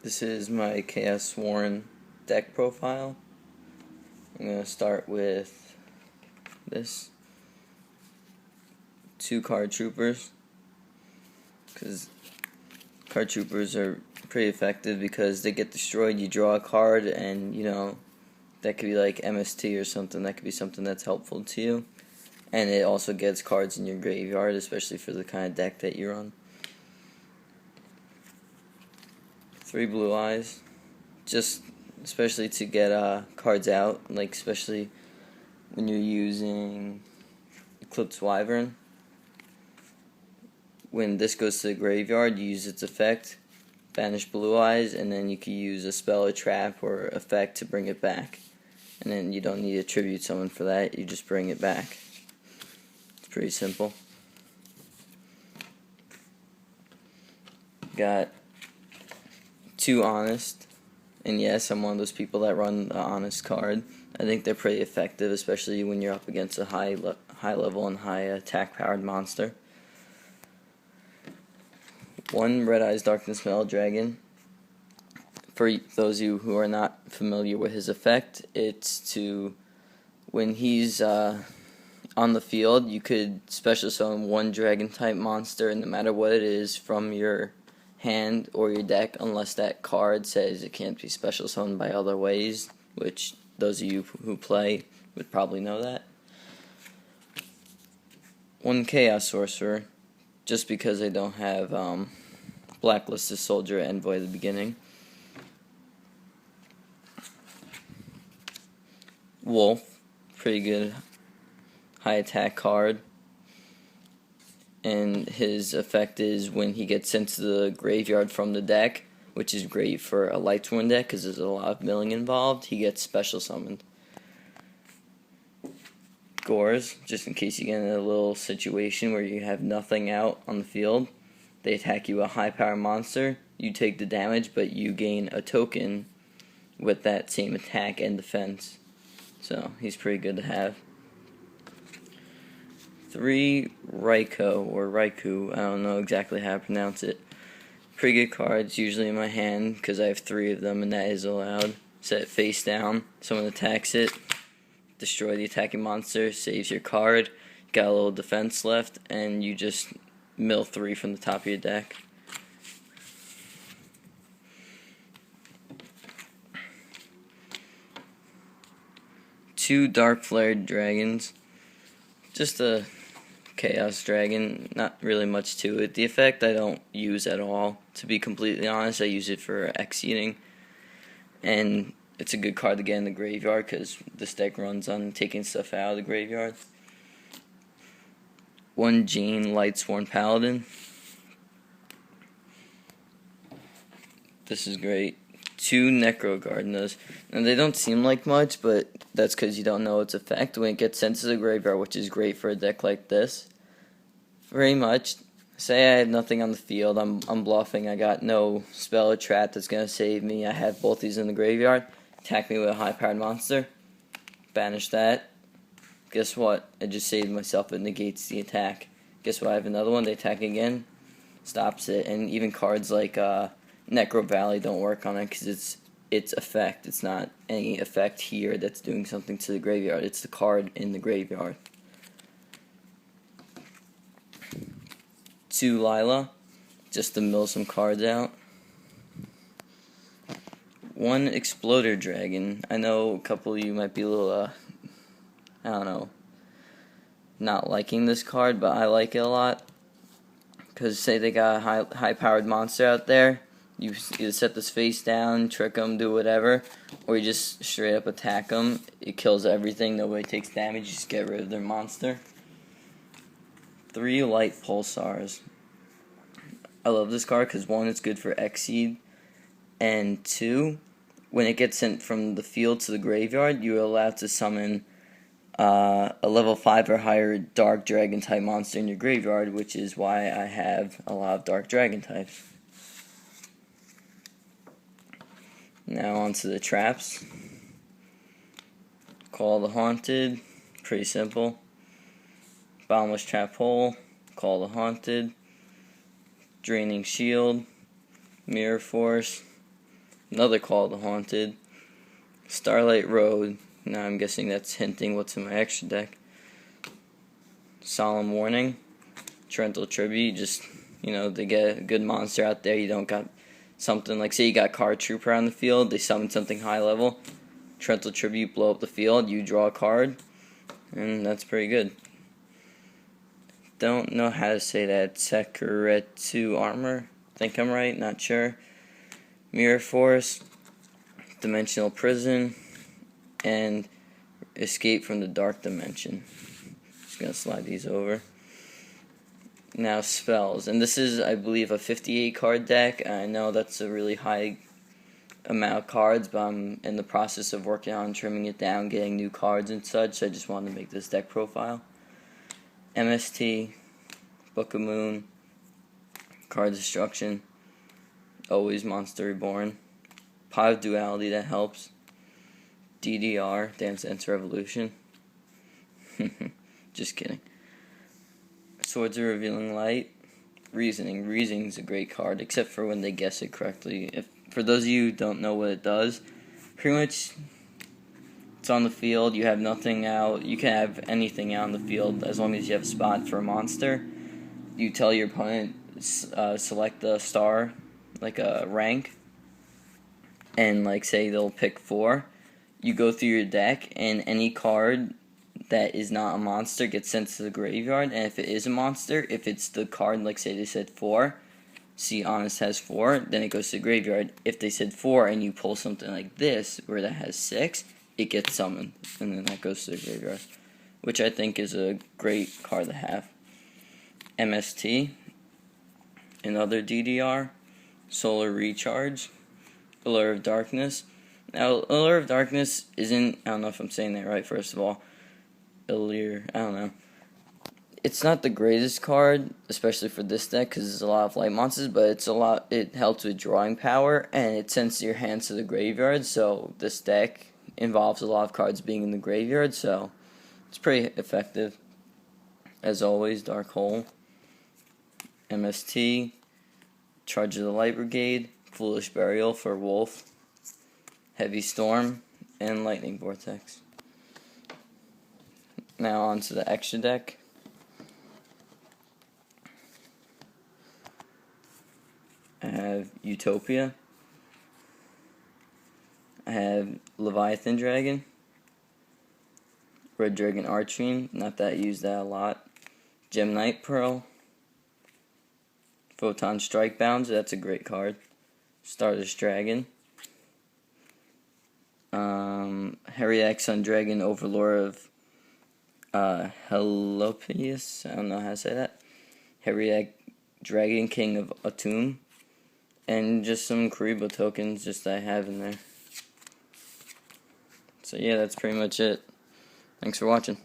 This is my Chaossworn deck profile. I'm going to start with this. 2 card troopers, because card troopers are pretty effective because they get destroyed. You draw a card and, that could be like MST or something. That could be something that's helpful to you. And it also gets cards in your graveyard, especially for the kind of deck that you're on. 3 blue eyes, just especially to get cards out, like especially when you're using Eclipse Wyvern. When this goes to the graveyard, you use its effect, banish blue eyes, and then you can use a spell or trap or effect to bring it back. And then you don't need to tribute summon for that, you just bring it back. It's pretty simple. Got 2 honest, and yes, I'm one of those people that run the honest card. I think they're pretty effective, especially when you're up against a high level and high attack powered monster. 1 Red Eyes Darkness Metal Dragon. For those of you who are not familiar with his effect, it's to, when he's on the field, you could special summon 1 dragon type monster, and no matter what it is, from your hand or your deck, unless that card says it can't be special summoned by other ways, which those of you who play would probably know that. 1 Chaos Sorcerer, just because I don't have Blacklisted Soldier Envoy at the beginning. Wolf, pretty good high attack card. And his effect is when he gets sent to the graveyard from the deck, which is great for a Lightsworn deck because there's a lot of milling involved, he gets special summoned. Gores, just in case you get in a little situation where you have nothing out on the field, they attack you a high power monster, you take the damage, but you gain a token with that same attack and defense. So he's pretty good to have. 3 Raikou, I don't know exactly how to pronounce it. Pretty good cards, usually in my hand, because I have 3 of them and that is allowed. Set it face down, someone attacks it, destroy the attacking monster, saves your card, got a little defense left, and you just mill 3 from the top of your deck. Two Dark Flared Dragons, just a Chaos Dragon, not really much to it. The effect I don't use at all, to be completely honest. I use it for X-Eating, and it's a good card to get in the graveyard because this deck runs on taking stuff out of the graveyard. 1 Jain Lightsworn Paladin. This is great. 2 Necro Gardenas. Now they don't seem like much, but that's because you don't know its effect when it gets sent to the graveyard, which is great for a deck like this. Very much. Say I have nothing on the field, I'm bluffing, I got no spell or trap that's going to save me, I have both these in the graveyard, attack me with a high-powered monster, banish that. Guess what? I just saved myself, it negates the attack. Guess what? I have another one, they attack again, stops it, and even cards like Necro Valley don't work on it because it's effect. It's not any effect here that's doing something to the graveyard. It's the card in the graveyard. 2 Lila, just to mill some cards out. 1 Exploder Dragon. I know a couple of you might be a little, I don't know, not liking this card, but I like it a lot. Because say they got a high-powered monster out there, you either set this face down, trick them, do whatever, or you just straight up attack them. It kills everything, nobody takes damage, you just get rid of their monster. 3 Light Pulsars. I love this card because 1, it's good for X-Seed, and 2, when it gets sent from the field to the graveyard, you're allowed to summon a level 5 or higher Dark Dragon type monster in your graveyard, which is why I have a lot of Dark Dragon types. Now onto the traps. Call the Haunted, pretty simple. Bottomless Trap Hole, Call the Haunted, Draining Shield, Mirror Force, Another Call of the Haunted. Starlight Road. Now I'm guessing that's hinting what's in my extra deck. Solemn Warning. Torrential Tribute. Just, they get a good monster out there. You don't got something like, say you got Card Trooper on the field. They summon something high level. Torrential Tribute, blow up the field. You draw a card. And that's pretty good. Don't know how to say that. Sekuretsu Armor. Think I'm right. Not sure. Mirror Force. Dimensional Prison, and Escape from the Dark Dimension. Just going to slide these over. Now spells, and this is, I believe, a 58 card deck. I know that's a really high amount of cards, but I'm in the process of working on trimming it down, getting new cards and such, so I just wanted to make this deck profile. MST, Book of Moon, Card Destruction, always Monster Reborn. Pot of Duality, that helps. DDR, Dance Dance Revolution. Just kidding. Swords of Revealing Light. Reasoning. Reasoning's a great card, except for when they guess it correctly. For those of you who don't know what it does, pretty much it's on the field, you have nothing out. You can have anything out on the field as long as you have a spot for a monster. You tell your opponent, select a star, like a rank, and like say they'll pick 4, you go through your deck, and any card that is not a monster gets sent to the graveyard, and if it is a monster, if it's the card, like say they said 4, see Honest has 4, then it goes to the graveyard. If they said 4 and you pull something like this, where that has 6, it gets summoned, and then that goes to the graveyard, which I think is a great card to have. MST, another DDR, Solar Recharge, Allure of Darkness. Now, Allure of Darkness isn't, I don't know if I'm saying that right, first of all. Allure, I don't know. It's not the greatest card, especially for this deck, because there's a lot of light monsters, but it helps with drawing power, and it sends your hands to the graveyard, so this deck involves a lot of cards being in the graveyard, so it's pretty effective. As always, Dark Hole, MST, Charge of the Light Brigade, Foolish Burial for Wolf, Heavy Storm, and Lightning Vortex. Now on to the extra deck. I have Utopia. I have Leviathan Dragon. Red Dragon Archfiend, not that I use that a lot. Gemnite Pearl. Photon Strike Bounds, that's a great card. Stardust Dragon. Heriac Sun Dragon, Overlord of Helopius, I don't know how to say that. Heriac Dragon, King of Atum. And just some Karibo tokens just that I have in there. So yeah, that's pretty much it. Thanks for watching.